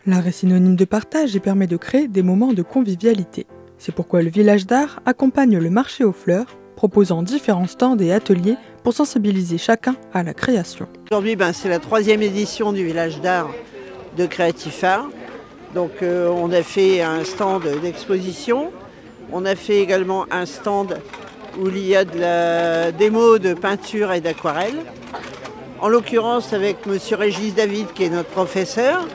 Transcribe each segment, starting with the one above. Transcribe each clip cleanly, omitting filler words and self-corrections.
L'art est synonyme de partage et permet de créer des moments de convivialité. C'est pourquoi le village d'art accompagne le marché aux fleurs, proposant différents stands et ateliers pour sensibiliser chacun à la création. Aujourd'hui, c'est la 3e édition du village d'art de Creative Art. Donc on a fait un stand d'exposition, on a fait également un stand où il y a de la démo de peinture et d'aquarelle. En l'occurrence avec monsieur Régis David qui est notre professeur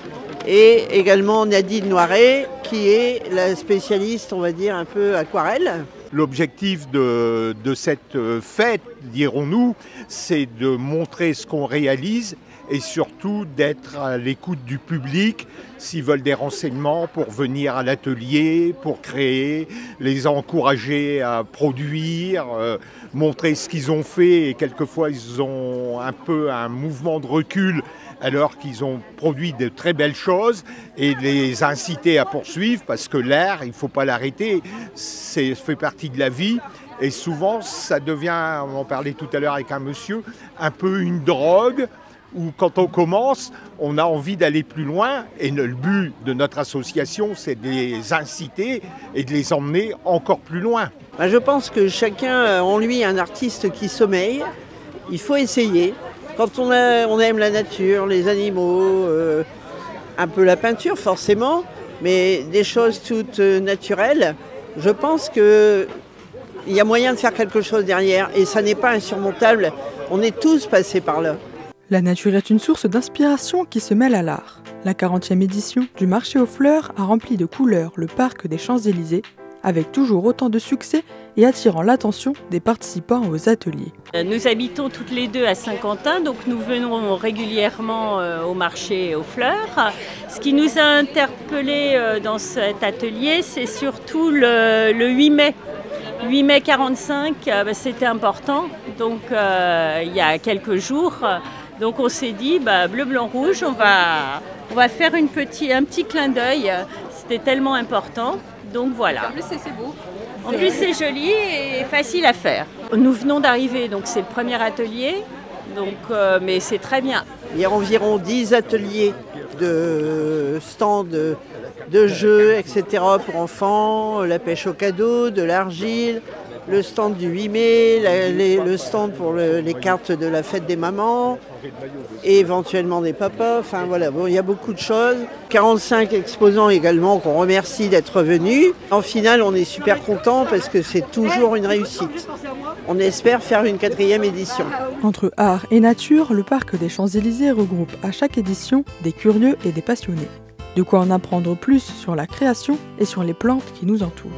et également Nadine Noiret qui est la spécialiste, on va dire, un peu aquarelle. L'objectif de cette fête, dirons-nous, c'est de montrer ce qu'on réalise et surtout d'être à l'écoute du public s'ils veulent des renseignements pour venir à l'atelier, pour créer, les encourager à produire, montrer ce qu'ils ont fait et quelquefois ils ont un peu un mouvement de recul alors qu'ils ont produit de très belles choses et les inciter à poursuivre parce que l'art, il ne faut pas l'arrêter, ça fait partie de la vie. Et souvent, ça devient, on en parlait tout à l'heure avec un monsieur, un peu une drogue où quand on commence, on a envie d'aller plus loin. Et le but de notre association, c'est de les inciter et de les emmener encore plus loin. Je pense que chacun en lui un artiste qui sommeille. Il faut essayer. Quand on aime la nature, les animaux, un peu la peinture forcément, mais des choses toutes naturelles, je pense qu'il y a moyen de faire quelque chose derrière et ça n'est pas insurmontable. On est tous passés par là. La nature est une source d'inspiration qui se mêle à l'art. La 40e édition du marché aux fleurs a rempli de couleurs le parc des Champs-Élysées, avec toujours autant de succès et attirant l'attention des participants aux ateliers. Nous habitons toutes les deux à Saint-Quentin, donc nous venons régulièrement au marché aux fleurs. Ce qui nous a interpellés dans cet atelier, c'est surtout le 8 mai. 8 mai 45, c'était important, donc il y a quelques jours. Donc on s'est dit, bleu, blanc, rouge, on va faire un petit clin d'œil. C'était tellement important. Donc voilà. En plus c'est beau. En plus c'est joli et facile à faire. Nous venons d'arriver, donc c'est le premier atelier, donc, mais c'est très bien. Il y a environ 10 ateliers de stands de jeux, etc. pour enfants, la pêche au cadeau, de l'argile, le stand du 8 mai, le stand pour les cartes de la fête des mamans, et éventuellement des papas. Enfin voilà, il y a beaucoup de choses. 45 exposants également qu'on remercie d'être venus. En finale, on est super contents parce que c'est toujours une réussite. On espère faire une 4e édition. Entre art et nature, le parc des Champs-Élysées regroupe à chaque édition des curieux et des passionnés. De quoi en apprendre plus sur la création et sur les plantes qui nous entourent.